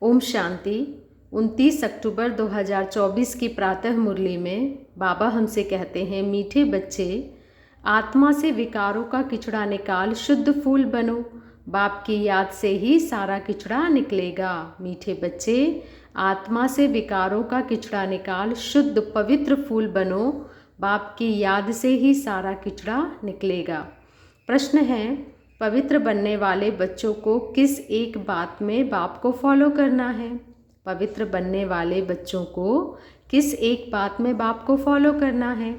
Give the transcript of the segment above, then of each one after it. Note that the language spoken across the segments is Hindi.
ओम शांति। 29 अक्टूबर 2024 की प्रातः मुरली में बाबा हमसे कहते हैं, मीठे बच्चे, आत्मा से विकारों का किचड़ा निकाल शुद्ध फूल बनो। बाप की याद से ही सारा किचड़ा निकलेगा। मीठे बच्चे, आत्मा से विकारों का किचड़ा निकाल शुद्ध पवित्र फूल बनो। बाप की याद से ही सारा किचड़ा निकलेगा। प्रश्न है, पवित्र बनने वाले बच्चों को किस एक बात में बाप को फॉलो करना है? पवित्र बनने वाले बच्चों को किस एक बात में बाप को फॉलो करना है?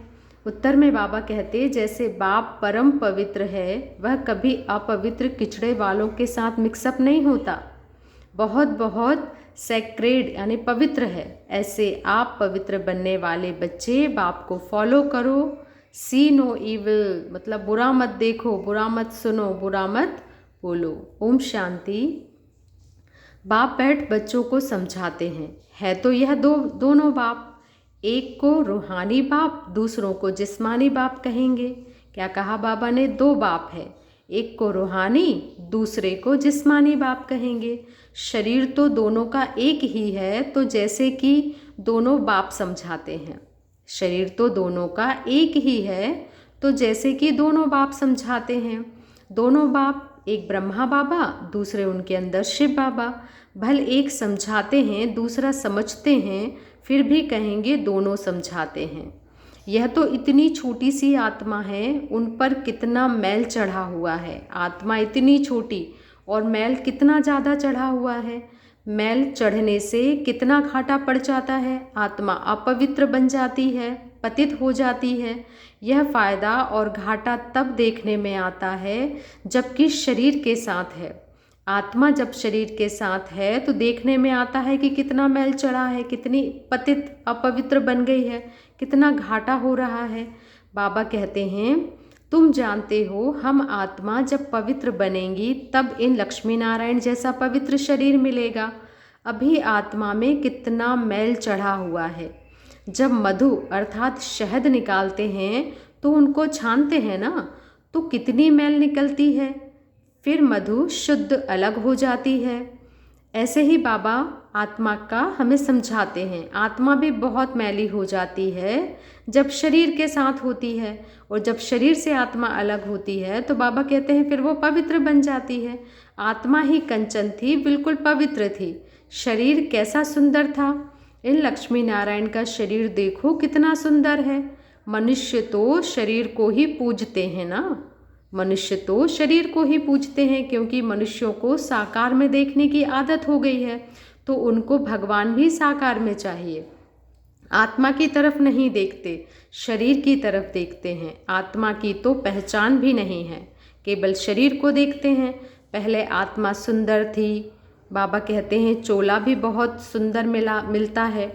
उत्तर में बाबा कहते, जैसे बाप परम पवित्र है, वह कभी अपवित्र किचड़े वालों के साथ मिक्सअप नहीं होता। बहुत बहुत सेक्रेड यानी पवित्र है। ऐसे आप पवित्र बनने वाले बच्चे बाप को फॉलो करो। सी नो इविल मतलब बुरा मत देखो, बुरा मत सुनो, बुरा मत बोलो। ओम शांति। बाप बैठ बच्चों को समझाते हैं, है तो यह दोनों बाप। एक को रूहानी बाप, दूसरों को जिस्मानी बाप कहेंगे। क्या कहा बाबा ने? दो बाप है, एक को रूहानी, दूसरे को जिस्मानी बाप कहेंगे। शरीर तो दोनों का एक ही है, तो जैसे कि दोनों बाप समझाते हैं। शरीर तो दोनों का एक ही है, तो जैसे कि दोनों बाप समझाते हैं। दोनों बाप, एक ब्रह्मा बाबा, दूसरे उनके अंदर शिव बाबा। भल एक समझाते हैं, दूसरा समझते हैं, फिर भी कहेंगे दोनों समझाते हैं। यह तो इतनी छोटी सी आत्मा है, उन पर कितना मैल चढ़ा हुआ है। आत्मा इतनी छोटी और मैल कितना ज़्यादा चढ़ा हुआ है। मैल चढ़ने से कितना घाटा पड़ जाता है। आत्मा अपवित्र बन जाती है, पतित हो जाती है। यह फ़ायदा और घाटा तब देखने में आता है जबकि शरीर के साथ है। आत्मा जब शरीर के साथ है तो देखने में आता है कि कितना मैल चढ़ा है, कितनी पतित अपवित्र बन गई है, कितना घाटा हो रहा है। बाबा कहते हैं, तुम जानते हो हम आत्मा जब पवित्र बनेंगी तब इन लक्ष्मी नारायण जैसा पवित्र शरीर मिलेगा। अभी आत्मा में कितना मैल चढ़ा हुआ है। जब मधु अर्थात शहद निकालते हैं तो उनको छानते हैं ना, तो कितनी मैल निकलती है। फिर मधु शुद्ध अलग हो जाती है। ऐसे ही बाबा आत्मा का हमें समझाते हैं। आत्मा भी बहुत मैली हो जाती है जब शरीर के साथ होती है, और जब शरीर से आत्मा अलग होती है तो बाबा कहते हैं फिर वो पवित्र बन जाती है। आत्मा ही कंचन थी, बिल्कुल पवित्र थी। शरीर कैसा सुंदर था। इन लक्ष्मी नारायण का शरीर देखो कितना सुंदर है। मनुष्य तो शरीर को ही पूजते हैं ना। मनुष्य तो शरीर को ही पूजते हैं, क्योंकि मनुष्यों को साकार में देखने की आदत हो गई है, तो उनको भगवान भी साकार में चाहिए। आत्मा की तरफ नहीं देखते, शरीर की तरफ देखते हैं। आत्मा की तो पहचान भी नहीं है, केवल शरीर को देखते हैं। पहले आत्मा सुंदर थी। बाबा कहते हैं चोला भी बहुत सुंदर मिलता है।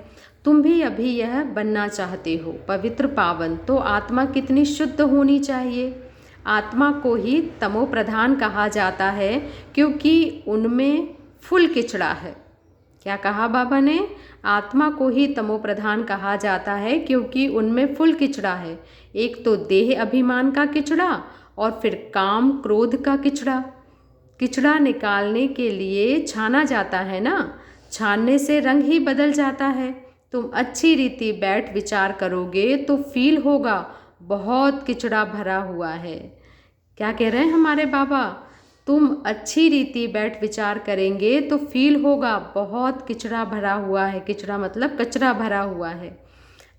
तुम भी अभी यह बनना चाहते हो पवित्र पावन, तो आत्मा कितनी शुद्ध होनी चाहिए। आत्मा को ही तमो प्रधान कहा जाता है, क्योंकि उनमें फुल किचड़ा है। क्या कहा बाबा ने? आत्मा को ही तमो प्रधान कहा जाता है, क्योंकि उनमें फुल किचड़ा है। एक तो देह अभिमान का किचड़ा, और फिर काम क्रोध का किचड़ा। किचड़ा निकालने के लिए छाना जाता है ना, छानने से रंग ही बदल जाता है। तुम अच्छी रीति बैठ विचार करोगे तो फील होगा बहुत किचड़ा भरा हुआ है। क्या कह रहे हैं हमारे बाबा? तुम अच्छी रीति बैठ विचार करेंगे तो फील होगा बहुत किचड़ा भरा हुआ है। किचड़ा मतलब कचरा भरा हुआ है।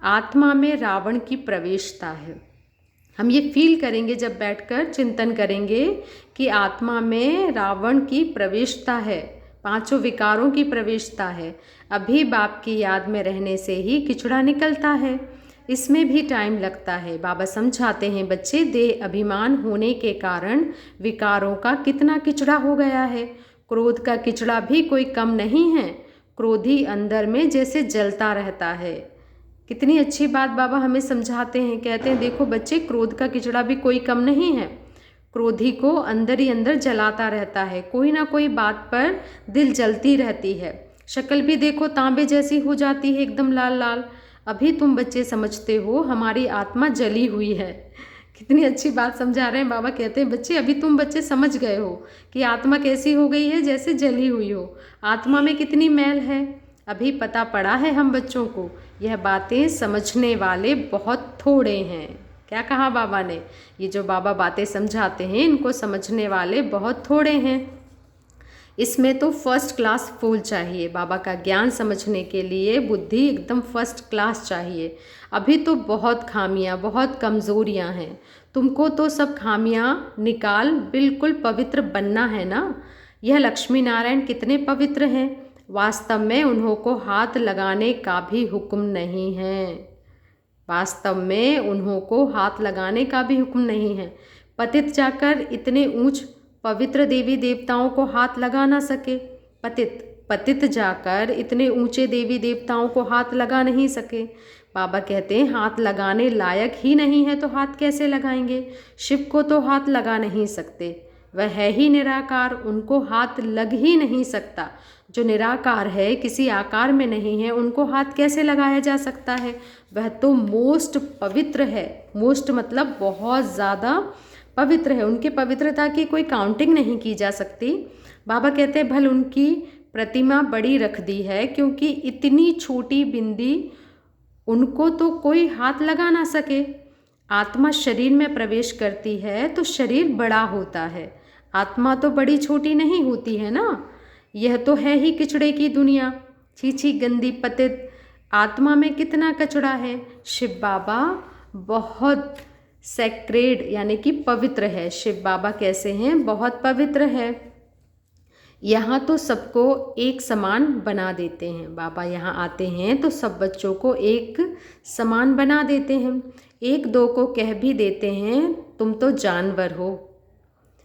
आत्मा में रावण की प्रवेशता है। हम ये फील करेंगे जब बैठकर चिंतन करेंगे कि आत्मा में रावण की प्रवेशता है, पांचों विकारों की प्रवेशता है। अभी बाप की याद में रहने से ही किचड़ा निकलता है। इसमें भी टाइम लगता है। बाबा समझाते हैं, बच्चे देह अभिमान होने के कारण विकारों का कितना किचड़ा हो गया है। क्रोध का किचड़ा भी कोई कम नहीं है। क्रोधी अंदर में जैसे जलता रहता है। कितनी अच्छी बात बाबा हमें समझाते हैं। कहते हैं देखो बच्चे, क्रोध का किचड़ा भी कोई कम नहीं है। क्रोधी को अंदर ही अंदर जलाता रहता है। कोई ना कोई बात पर दिल जलती रहती है। शक्ल भी देखो तांबे जैसी हो जाती है, एकदम लाल लाल। अभी तुम बच्चे समझते हो हमारी आत्मा जली हुई है। कितनी अच्छी बात समझा रहे हैं। बाबा कहते हैं बच्चे अभी तुम बच्चे समझ गए हो कि आत्मा कैसी हो गई है, जैसे जली हुई हो। आत्मा में कितनी मैल है, अभी पता पड़ा है हम बच्चों को। यह बातें समझने वाले बहुत थोड़े हैं। क्या कहा बाबा ने, ये जो बाबा बातें समझाते हैं इनको समझने वाले बहुत थोड़े हैं। इसमें तो फर्स्ट क्लास फूल चाहिए। बाबा का ज्ञान समझने के लिए बुद्धि एकदम फर्स्ट क्लास चाहिए। अभी तो बहुत खामियां, बहुत कमज़ोरियां हैं। तुमको तो सब खामियां निकाल बिल्कुल पवित्र बनना है ना। यह लक्ष्मी नारायण कितने पवित्र हैं, वास्तव में उन्हों को हाथ लगाने का भी हुक्म नहीं है। वास्तव में उन्हों को हाथ लगाने का भी हुक्म नहीं है। पतित जाकर इतने ऊंच पवित्र देवी देवताओं को हाथ लगा ना सके। पतित जाकर इतने ऊंचे देवी देवताओं को हाथ लगा नहीं सके। बाबा कहते हैं हाथ लगाने लायक ही नहीं है तो हाथ कैसे लगाएंगे। शिव को तो हाथ लगा नहीं सकते, वह है ही निराकार, उनको हाथ लग ही नहीं सकता। जो निराकार है, किसी आकार में नहीं है, उनको हाथ कैसे लगाया जा सकता है। वह तो मोस्ट पवित्र है। मोस्ट मतलब बहुत ज़्यादा पवित्र है। उनकी पवित्रता की कोई काउंटिंग नहीं की जा सकती। बाबा कहते हैं भल उनकी प्रतिमा बड़ी रख दी है, क्योंकि इतनी छोटी बिंदी उनको तो कोई हाथ लगा ना सके। आत्मा शरीर में प्रवेश करती है तो शरीर बड़ा होता है, आत्मा तो बड़ी छोटी नहीं होती है ना। यह तो है ही किचड़े की दुनिया, छी गंदी पतित। आत्मा में कितना कचड़ा है। शिव बाबा बहुत सेक्रेड यानी कि पवित्र है। शिव बाबा कैसे हैं, बहुत पवित्र है। यहाँ तो सबको एक समान बना देते हैं। बाबा यहाँ आते हैं तो सब बच्चों को एक समान बना देते हैं। एक दो को कह भी देते हैं तुम तो जानवर हो।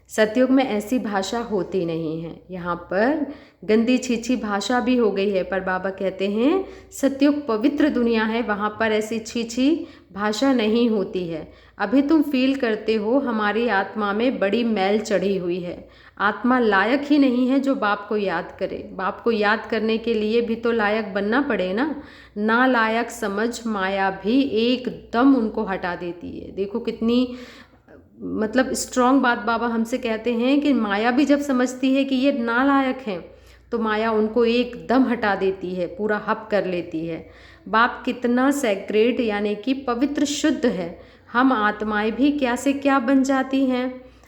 सतयुग में ऐसी भाषा होती नहीं है। यहाँ पर गंदी छीछी भाषा भी हो गई है, पर बाबा कहते हैं सतयुग पवित्र दुनिया है, वहाँ पर ऐसी छीछी भाषा नहीं होती है। अभी तुम फील करते हो हमारी आत्मा में बड़ी मैल चढ़ी हुई है। आत्मा लायक ही नहीं है जो बाप को याद करे। बाप को याद करने के लिए भी तो लायक बनना पड़े ना। नालायक समझ माया भी एकदम उनको हटा देती है। देखो कितनी मतलब स्ट्रॉन्ग बात बाबा हमसे कहते हैं कि माया भी जब समझती है कि ये नालायक हैं तो माया उनको एकदम हटा देती है, पूरा हप कर लेती है। बाप कितना सेक्रेड यानी कि पवित्र शुद्ध है। हम आत्माएं भी क्या से क्या बन जाती हैं।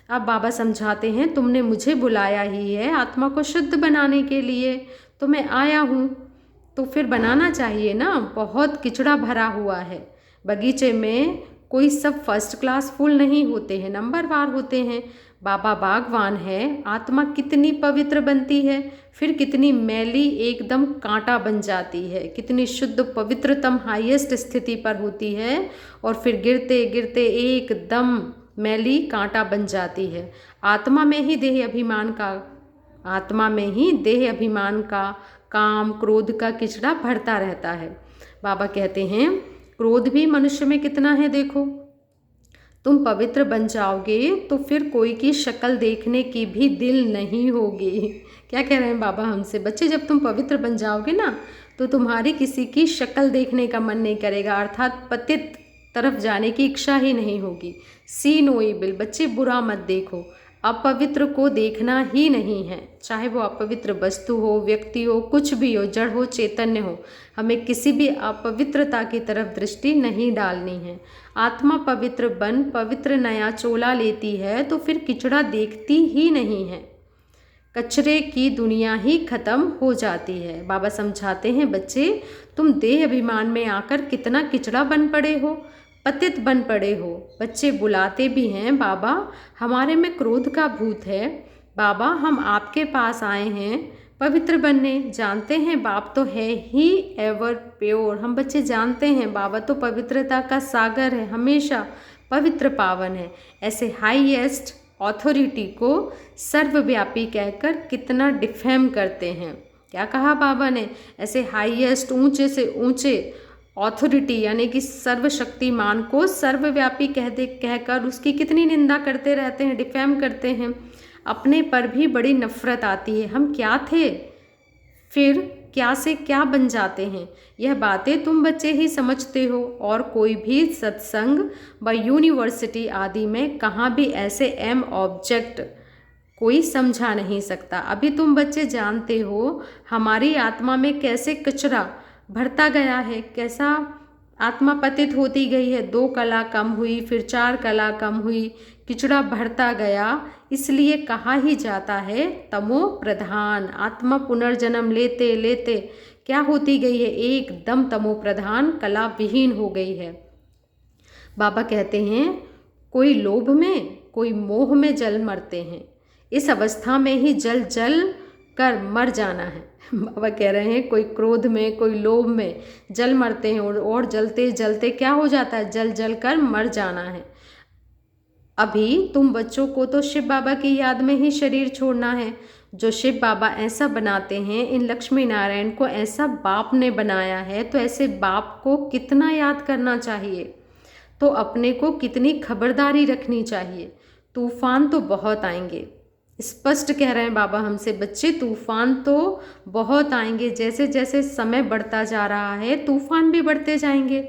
अब बाबा समझाते हैं तुमने मुझे बुलाया ही है आत्मा को शुद्ध बनाने के लिए, तो मैं आया हूँ, तो फिर बनाना चाहिए ना। बहुत किचड़ा भरा हुआ है। बगीचे में कोई सब फर्स्ट क्लास फूल नहीं होते हैं, नंबरवार होते हैं। बाबा बागवान है, आत्मा कितनी पवित्र बनती है, फिर कितनी मैली एकदम कांटा बन जाती है, कितनी शुद्ध पवित्रतम हाईएस्ट स्थिति पर होती है, और फिर गिरते गिरते एकदम मैली कांटा बन जाती है। आत्मा में ही देह अभिमान का काम क्रोध का किचड़ा भरता रहता है। बाबा कहते हैं क्रोध भी मनुष्य में कितना है। देखो तुम पवित्र बन जाओगे तो फिर कोई की शक्ल देखने की भी दिल नहीं होगी। क्या कह रहे हैं बाबा हमसे, बच्चे जब तुम पवित्र बन जाओगे ना तो तुम्हारी किसी की शक्ल देखने का मन नहीं करेगा, अर्थात पतित तरफ जाने की इच्छा ही नहीं होगी। सी नो इविल, बच्चे बुरा मत देखो, अपवित्र को देखना ही नहीं है। चाहे वो अपवित्र वस्तु हो, व्यक्ति हो, कुछ भी हो, जड़ हो, चैतन्य हो, हमें किसी भी अपवित्रता की तरफ दृष्टि नहीं डालनी है। आत्मा पवित्र बन पवित्र नया चोला लेती है तो फिर किचड़ा देखती ही नहीं है। कचरे की दुनिया ही खत्म हो जाती है। बाबा समझाते हैं बच्चे तुम देह अभिमान में आकर कितना किचड़ा बन पड़े हो, पतित बन पड़े हो। बच्चे बुलाते भी हैं बाबा हमारे में क्रोध का भूत है, बाबा हम आपके पास आए हैं पवित्र बनने। जानते हैं बाप तो है ही एवर प्योर। हम बच्चे जानते हैं बाबा तो पवित्रता का सागर है, हमेशा पवित्र पावन है। ऐसे हाईएस्ट ऑथोरिटी को सर्वव्यापी कहकर कितना डिफेम करते हैं। क्या कहा बाबा ने, ऐसे हाईएस्ट ऊंचे से ऊंचे ऑथोरिटी यानी कि सर्वशक्तिमान को सर्वव्यापी कहकर उसकी कितनी निंदा करते रहते हैं, डिफेम करते हैं। अपने पर भी बड़ी नफरत आती है। हम क्या थे, फिर क्या से क्या बन जाते हैं, यह बातें तुम बच्चे ही समझते हो, और कोई भी सत्संग व यूनिवर्सिटी आदि में कहाँ भी ऐसे एम ऑब्जेक्ट कोई समझा नहीं सकता। अभी तुम बच्चे जानते हो हमारी आत्मा में कैसे कचरा भरता गया है, कैसा आत्मा पतित होती गई है। 2 कला कम हुई, फिर 4 कला कम हुई, किचड़ा बढ़ता गया। इसलिए कहा ही जाता है तमो प्रधान। आत्मा पुनर्जन्म लेते लेते क्या होती गई है, एकदम तमो प्रधान, कला विहीन हो गई है। बाबा कहते हैं कोई लोभ में, कोई मोह में जल मरते हैं, इस अवस्था में ही जल जल कर मर जाना है। बाबा कह रहे हैं कोई क्रोध में, कोई लोभ में जल मरते हैं, और जलते जलते क्या हो जाता है, जल जल कर मर जाना है। अभी तुम बच्चों को तो शिव बाबा की याद में ही शरीर छोड़ना है। जो शिव बाबा ऐसा बनाते हैं, इन लक्ष्मी नारायण को ऐसा बाप ने बनाया है, तो ऐसे बाप को कितना याद करना चाहिए, तो अपने को कितनी खबरदारी रखनी चाहिए। तूफान तो बहुत आएंगे, स्पष्ट कह रहे हैं बाबा हमसे, बच्चे तूफान तो बहुत आएंगे। जैसे जैसे समय बढ़ता जा रहा है तूफान भी बढ़ते जाएंगे।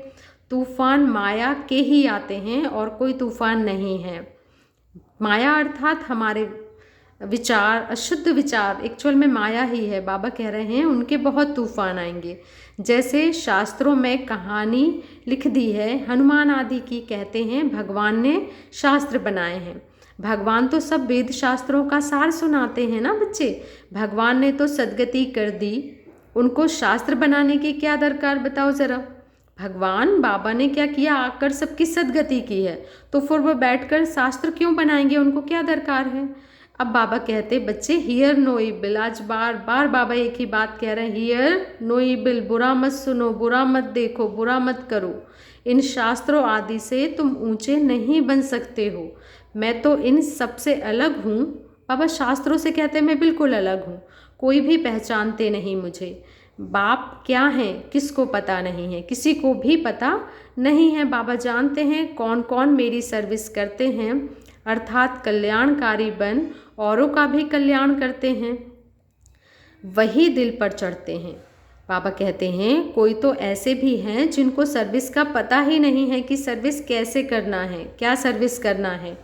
तूफान माया के ही आते हैं और कोई तूफान नहीं है। माया अर्थात हमारे विचार, अशुद्ध विचार एक्चुअल में माया ही है। बाबा कह रहे हैं उनके बहुत तूफान आएंगे। जैसे शास्त्रों में कहानी लिख दी है हनुमान आदि की, कहते हैं भगवान ने शास्त्र बनाए हैं। भगवान तो सब वेद शास्त्रों का सार सुनाते हैं ना बच्चे। भगवान ने तो सदगति कर दी, उनको शास्त्र बनाने की क्या दरकार, बताओ ज़रा। भगवान बाबा ने क्या किया, आकर सबकी सदगति की है, तो फिर वो बैठकर शास्त्र क्यों बनाएंगे, उनको क्या दरकार है। अब बाबा कहते बच्चे हियर नो इबिल, आज बार बार बाबा एक ही बात कह रहे हैं, हियर नो इबिल, बुरा मत सुनो, बुरा मत देखो, बुरा मत करो। इन शास्त्रों आदि से तुम ऊंचे नहीं बन सकते हो। मैं तो इन सबसे अलग हूँ। बाबा शास्त्रों से कहते हैं मैं बिल्कुल अलग हूँ, कोई भी पहचानते नहीं मुझे। बाप क्या हैं किसको पता नहीं है, किसी को भी पता नहीं है। बाबा जानते हैं कौन कौन मेरी सर्विस करते हैं, अर्थात कल्याणकारी बन औरों का भी कल्याण करते हैं, वही दिल पर चढ़ते हैं। बाबा कहते हैं कोई तो ऐसे भी हैं जिनको सर्विस का पता ही नहीं है कि सर्विस कैसे करना है, क्या सर्विस करना है।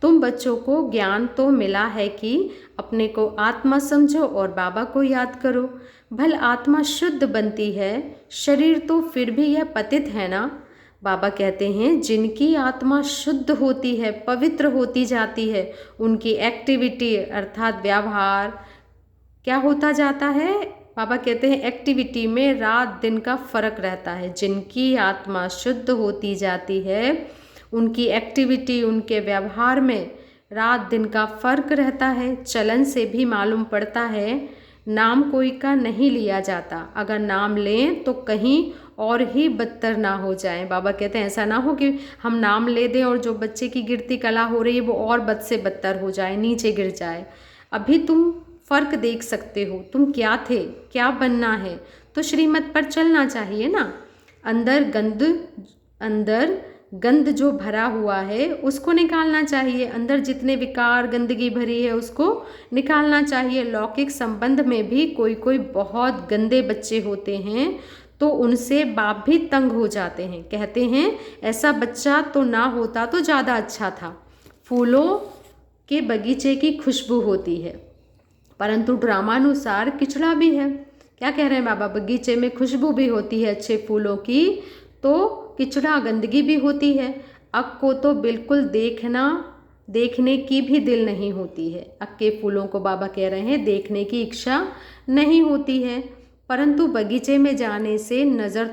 तुम बच्चों को ज्ञान तो मिला है कि अपने को आत्मा समझो और बाबा को याद करो। भल आत्मा शुद्ध बनती है, शरीर तो फिर भी यह पतित है ना। बाबा कहते हैं जिनकी आत्मा शुद्ध होती है, पवित्र होती जाती है, उनकी एक्टिविटी अर्थात व्यवहार क्या होता जाता है। बाबा कहते हैं एक्टिविटी में रात दिन का फर्क रहता है। जिनकी आत्मा शुद्ध होती जाती है, उनकी एक्टिविटी, उनके व्यवहार में रात दिन का फर्क रहता है। चलन से भी मालूम पड़ता है नाम कोई का नहीं लिया जाता, अगर नाम लें तो कहीं और ही बदतर ना हो जाए। बाबा कहते हैं ऐसा ना हो कि हम नाम ले दें और जो बच्चे की गिरती कला हो रही है वो और बद से बदतर हो जाए, नीचे गिर जाए। अभी तुम फ़र्क देख सकते हो, तुम क्या थे, क्या बनना है, तो श्रीमत पर चलना चाहिए ना। अंदर गंद जो भरा हुआ है उसको निकालना चाहिए, अंदर जितने विकार गंदगी भरी है उसको निकालना चाहिए। लौकिक संबंध में भी कोई कोई बहुत गंदे बच्चे होते हैं तो उनसे बाप भी तंग हो जाते हैं। कहते हैं ऐसा बच्चा तो ना होता तो ज़्यादा अच्छा था। फूलों के बगीचे की खुशबू होती है, परंतु ड्रामानुसार किचड़ा भी है। क्या कह रहे हैं बाबा, बगीचे में खुशबू भी होती है अच्छे फूलों की, तो किचड़ा गंदगी भी होती है। अक को तो बिल्कुल देखने की भी दिल नहीं होती है। अक के फूलों को बाबा कह रहे हैं देखने की इच्छा नहीं होती है, परंतु बगीचे में जाने से नज़र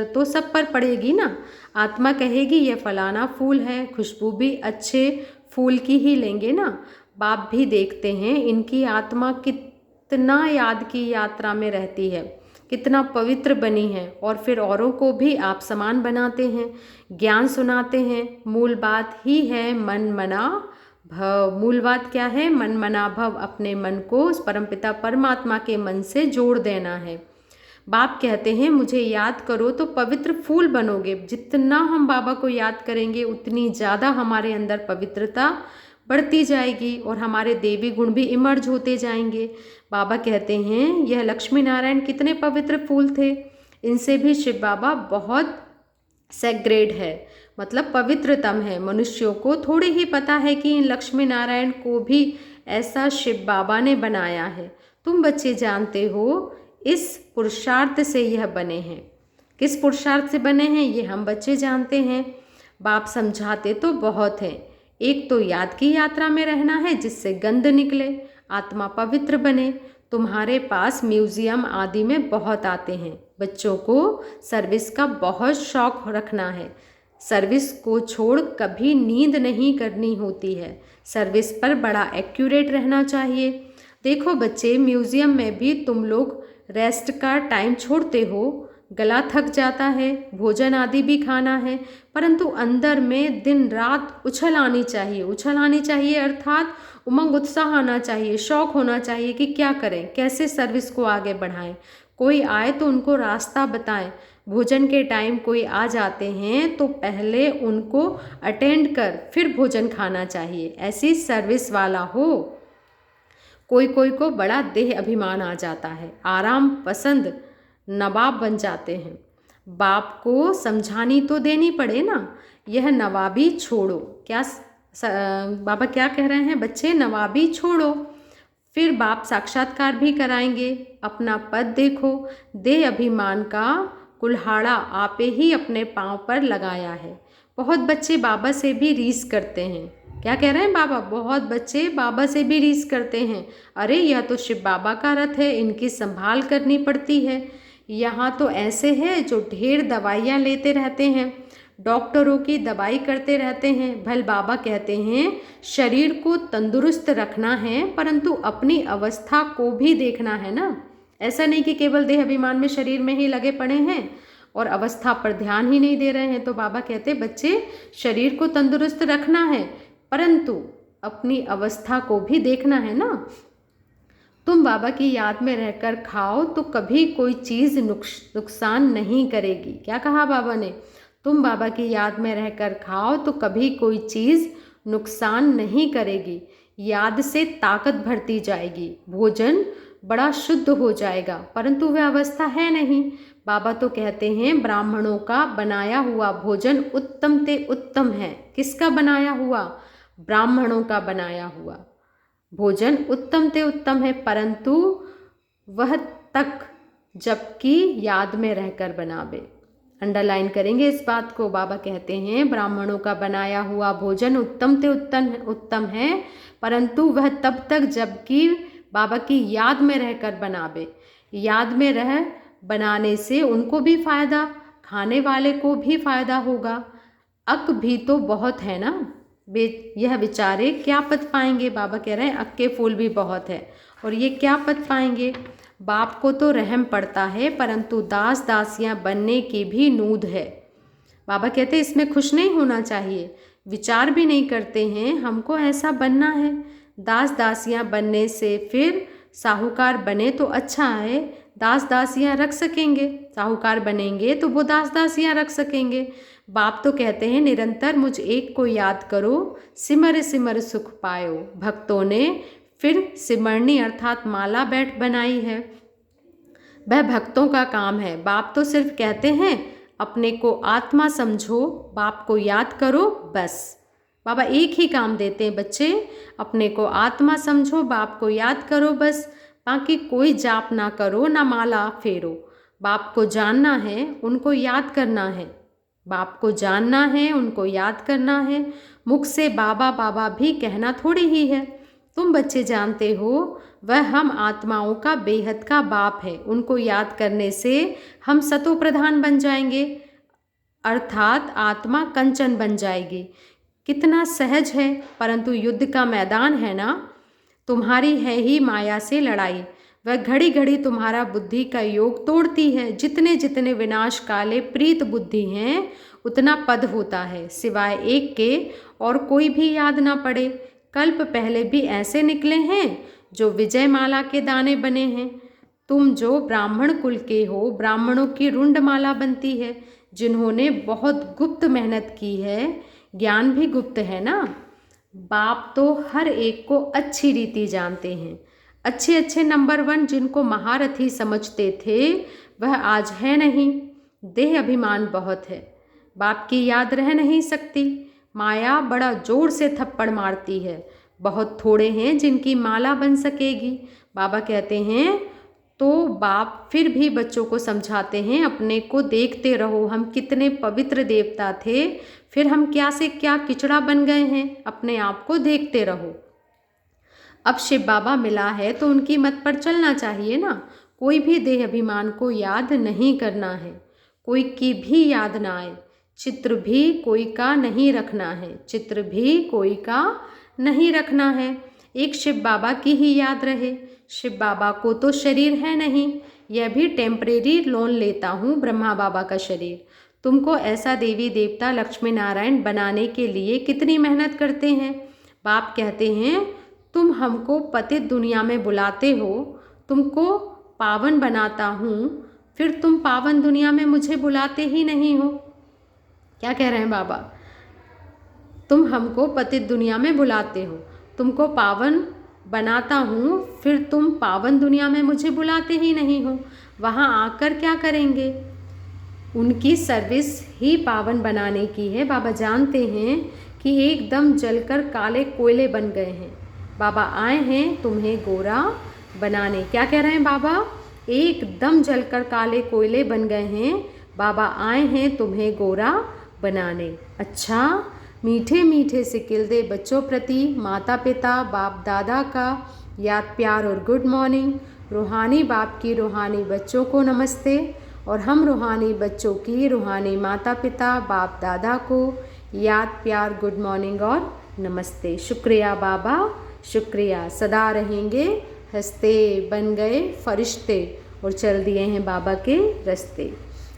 तो सब पर पड़ेगी ना। आत्मा कहेगी ये फलाना फूल है, खुशबू भी अच्छे फूल की ही लेंगे ना। बाप भी देखते हैं इनकी आत्मा कितना याद की यात्रा में रहती है, कितना पवित्र बनी है, और फिर औरों को भी आप समान बनाते हैं, ज्ञान सुनाते हैं। मूल बात ही है मन मना भव। मूल बात क्या है, मन मना भव। अपने मन को उस परमपिता परमात्मा के मन से जोड़ देना है। बाप कहते हैं मुझे याद करो तो पवित्र फूल बनोगे। जितना हम बाबा को याद करेंगे उतनी ज़्यादा हमारे अंदर पवित्रता बढ़ती जाएगी और हमारे देवी गुण भी इमर्ज होते जाएंगे। बाबा कहते हैं यह लक्ष्मी नारायण कितने पवित्र फूल थे, इनसे भी शिव बाबा बहुत सेग्रेड है, मतलब पवित्रतम है। मनुष्यों को थोड़ी ही पता है कि इन लक्ष्मी नारायण को भी ऐसा शिव बाबा ने बनाया है। तुम बच्चे जानते हो इस पुरुषार्थ से यह बने हैं। किस पुरुषार्थ से बने हैं ये हम बच्चे जानते हैं। बाप समझाते तो बहुत हैं। एक तो याद की यात्रा में रहना है जिससे गंध निकले, आत्मा पवित्र बने। तुम्हारे पास म्यूजियम आदि में बहुत आते हैं। बच्चों को सर्विस का बहुत शौक रखना है। सर्विस को छोड़ कभी नींद नहीं करनी होती है। सर्विस पर बड़ा एक्यूरेट रहना चाहिए। देखो बच्चे, म्यूजियम में भी तुम लोग रेस्ट का टाइम छोड़ते हो, गला थक जाता है, भोजन आदि भी खाना है, परंतु अंदर में दिन रात उछल आनी चाहिए। उछल आनी चाहिए अर्थात उमंग उत्साह आना चाहिए, शौक होना चाहिए कि क्या करें, कैसे सर्विस को आगे बढ़ाएं। कोई आए तो उनको रास्ता बताएं। भोजन के टाइम कोई आ जाते हैं तो पहले उनको अटेंड कर फिर भोजन खाना चाहिए। ऐसी सर्विस वाला हो। कोई कोई को बड़ा देह अभिमान आ जाता है, आराम पसंद नवाब बन जाते हैं। बाप को समझानी तो देनी पड़े ना, यह नवाबी छोड़ो। क्या बाबा क्या कह रहे हैं बच्चे? नवाबी छोड़ो। फिर बाप साक्षात्कार भी कराएंगे। अपना पद देखो, देह अभिमान का कुल्हाड़ा आपे ही अपने पांव पर लगाया है। बहुत बच्चे बाबा से भी रीस करते हैं। क्या कह रहे हैं बाबा? बहुत बच्चे बाबा से भी रीस करते हैं। अरे यह तो शिव बाबा का रथ है, इनकी संभाल करनी पड़ती है। यहाँ तो ऐसे हैं जो ढेर दवाइयाँ लेते रहते हैं, डॉक्टरों की दवाई करते रहते हैं। भल बाबा कहते हैं शरीर को तंदुरुस्त रखना है, परंतु अपनी अवस्था को भी देखना है ना। ऐसा नहीं कि केवल देह अभिमान में शरीर में ही लगे पड़े हैं और अवस्था पर ध्यान ही नहीं दे रहे हैं। तो बाबा कहते बच्चे शरीर को तंदुरुस्त रखना है, परंतु अपनी अवस्था को भी देखना है ना। तुम बाबा की याद में रहकर खाओ तो कभी कोई चीज़ नुकसान नहीं करेगी। क्या कहा बाबा ने? तुम बाबा की याद में रहकर खाओ तो कभी कोई चीज़ नुकसान नहीं करेगी। याद से ताकत भरती जाएगी, भोजन बड़ा शुद्ध हो जाएगा, परंतु वह अवस्था है नहीं। बाबा तो कहते हैं ब्राह्मणों का बनाया हुआ भोजन उत्तम ते उत्तम है। किसका बनाया हुआ? ब्राह्मणों का बनाया हुआ भोजन उत्तम ते उत्तम है, परंतु वह तक जबकि याद में रहकर बनावे। अंडरलाइन करेंगे इस बात को। बाबा कहते हैं ब्राह्मणों का बनाया हुआ भोजन उत्तम ते उत्तम है, परंतु वह तब तक जबकि बाबा की याद में रहकर बनावे। याद में रह बनाने से उनको भी फायदा, खाने वाले को भी फायदा होगा। अक भी तो बहुत है ना, यह बेचारे क्या पत पाएंगे? बाबा कह रहे हैं अक के फूल भी बहुत है और ये क्या पत पाएंगे? बाप को तो रहम पड़ता है, परंतु दास दासियां बनने की भी नूद है। बाबा कहते हैं इसमें खुश नहीं होना चाहिए, विचार भी नहीं करते हैं हमको ऐसा बनना है। दास दासियां बनने से फिर साहूकार बने तो अच्छा है, दास दासियां रख सकेंगे। साहूकार बनेंगे तो वो दास दासियां रख सकेंगे। बाप तो कहते हैं निरंतर मुझ एक को याद करो, सिमर सिमर सुख पायो। भक्तों ने फिर सिमरनी अर्थात माला बैठ बनाई है, वह भक्तों का काम है। बाप तो सिर्फ कहते हैं अपने को आत्मा समझो, बाप को याद करो, बस। बाबा एक ही काम देते हैं बच्चे, अपने को आत्मा समझो, बाप को याद करो, बस। बाकी कोई जाप ना करो, ना माला फेरो। बाप को जानना है, उनको याद करना है। बाप को जानना है, उनको याद करना है। मुख से बाबा बाबा भी कहना थोड़ी ही है। तुम बच्चे जानते हो वह हम आत्माओं का बेहद का बाप है। उनको याद करने से हम सतो प्रधान बन जाएंगे, अर्थात आत्मा कंचन बन जाएगी। कितना सहज है, परंतु युद्ध का मैदान है ना। तुम्हारी है ही माया से लड़ाई, वह घड़ी घड़ी तुम्हारा बुद्धि का योग तोड़ती है। जितने जितने विनाश काले प्रीत बुद्धि हैं उतना पद होता है, सिवाय एक के और कोई भी याद ना पड़े। कल्प पहले भी ऐसे निकले हैं जो विजय माला के दाने बने हैं। तुम जो ब्राह्मण कुल के हो, ब्राह्मणों की रुंड माला बनती है, जिन्होंने बहुत गुप्त मेहनत की है। ज्ञान भी गुप्त है ना। बाप तो हर एक को अच्छी रीति जानते हैं। अच्छे अच्छे नंबर 1 जिनको महारथी समझते थे वह आज है नहीं। देह अभिमान बहुत है, बाप की याद रह नहीं सकती। माया बड़ा जोर से थप्पड़ मारती है। बहुत थोड़े हैं जिनकी माला बन सकेगी। बाबा कहते हैं तो बाप फिर भी बच्चों को समझाते हैं, अपने को देखते रहो, हम कितने पवित्र देवता थे, फिर हम क्या से क्या किचड़ा बन गए हैं, अपने आप को देखते रहो। अब शिव बाबा मिला है तो उनकी मत पर चलना चाहिए ना। कोई भी देह अभिमान को याद नहीं करना है, कोई की भी याद ना आए। चित्र भी कोई का नहीं रखना है, चित्र भी कोई का नहीं रखना है। एक शिव बाबा की ही याद रहे। शिव बाबा को तो शरीर है नहीं, यह भी टेम्परेरी लोन लेता हूँ ब्रह्मा बाबा का शरीर। तुमको ऐसा देवी देवता लक्ष्मी नारायण बनाने के लिए कितनी मेहनत करते हैं। बाप कहते हैं तुम हमको पतित दुनिया में बुलाते हो, तुमको पावन बनाता हूँ, फिर तुम पावन दुनिया में मुझे बुलाते ही नहीं हो। क्या कह रहे हैं बाबा? तुम हमको पतित दुनिया में बुलाते हो, तुमको पावन बनाता हूँ, फिर तुम पावन दुनिया में मुझे बुलाते ही नहीं हो। वहाँ आकर क्या करेंगे? उनकी सर्विस ही पावन बनाने की है। बाबा जानते हैं कि एकदम जलकर काले कोयले बन गए हैं। बाबा आए हैं तुम्हें गोरा बनाने। क्या कह रहे हैं बाबा? एकदम जलकर काले कोयले बन गए हैं, बाबा आए हैं तुम्हें गोरा बनाने। अच्छा, मीठे मीठे से किल दे बच्चों प्रति माता पिता बाप दादा का याद प्यार और गुड मॉर्निंग। रूहानी बाप की रूहानी बच्चों को नमस्ते, और हम रूहानी बच्चों की रूहानी माता पिता बाप दादा को याद प्यार गुड मॉर्निंग और नमस्ते। शुक्रिया बाबा, शुक्रिया। सदा रहेंगे हंसते, बन गए फरिश्ते और चल दिए हैं बाबा के रास्ते।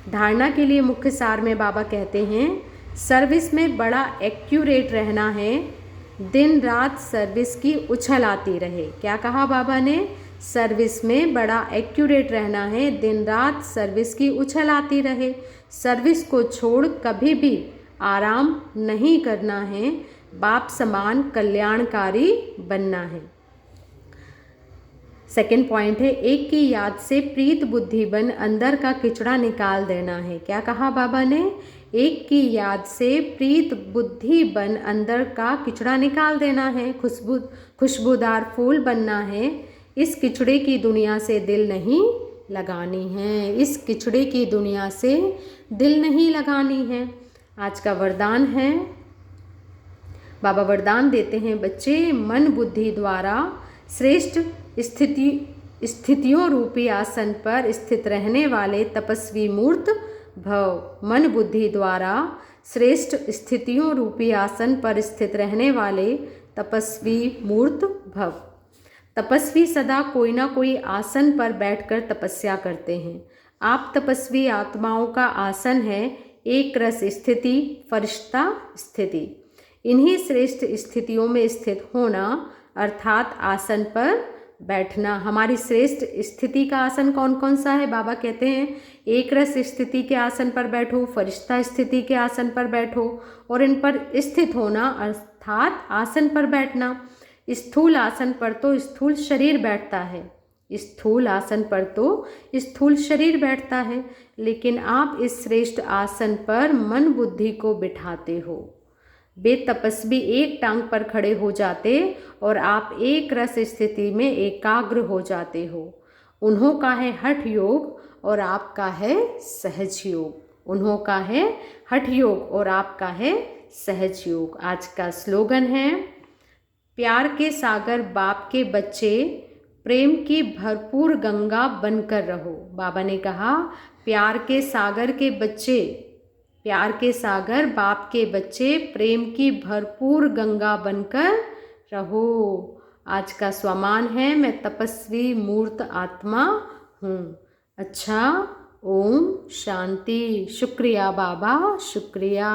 धारणा के लिए मुख्य सार में बाबा कहते हैं सर्विस में बड़ा एक्यूरेट रहना है, दिन रात सर्विस की उछल आती रहे। क्या कहा बाबा ने? सर्विस में बड़ा एक्यूरेट रहना है, दिन रात सर्विस की उछल आती रहे। सर्विस को छोड़ कभी भी आराम नहीं करना है, बाप समान कल्याणकारी बनना है। सेकंड पॉइंट है एक की याद से प्रीत बुद्धि बन अंदर का किचड़ा निकाल देना है। क्या कहा बाबा ने? एक की याद से प्रीत बुद्धि बन अंदर का किचड़ा निकाल देना है, खुशबूदार फूल बनना है। इस किचड़े की दुनिया से दिल नहीं लगानी है, इस किचड़े की दुनिया से दिल नहीं लगानी है। आज का वरदान है, बाबा वरदान देते हैं बच्चे मन बुद्धि द्वारा श्रेष्ठ स्थितियों रूपी आसन पर स्थित रहने वाले तपस्वी मूर्त भव। मन बुद्धि द्वारा श्रेष्ठ स्थितियों रूपी आसन पर स्थित रहने वाले तपस्वी मूर्त भव। तपस्वी सदा कोई ना कोई आसन पर बैठकर तपस्या करते हैं। आप तपस्वी आत्माओं का आसन है एक रस स्थिति, फरिश्ता स्थिति। इन्हीं श्रेष्ठ स्थितियों में स्थित होना अर्थात आसन पर बैठना। हमारी श्रेष्ठ स्थिति का आसन कौन कौन सा है? बाबा कहते हैं एक रस स्थिति के आसन पर बैठो, फरिश्ता स्थिति के आसन पर बैठो, और इन पर स्थित होना अर्थात आसन पर बैठना। स्थूल आसन पर तो स्थूल शरीर बैठता है, स्थूल आसन पर तो स्थूल शरीर बैठता है, लेकिन आप इस श्रेष्ठ आसन पर मन बुद्धि को बिठाते हो। वे तपस्वी एक टांग पर खड़े हो जाते और आप एक रस स्थिति में एकाग्र हो जाते हो। उन्हों का है हठ योग और आपका है सहज योग। उन्हों का है हठ योग और आपका है सहज योग। आज का स्लोगन है प्यार के सागर बाप के बच्चे, प्रेम की भरपूर गंगा बनकर रहो। बाबा ने कहा प्यार के सागर के बच्चे, प्यार के सागर बाप के बच्चे, प्रेम की भरपूर गंगा बनकर रहो। आज का स्वमान है मैं तपस्वी मूर्त आत्मा हूँ। अच्छा, ओम शांति। शुक्रिया बाबा, शुक्रिया।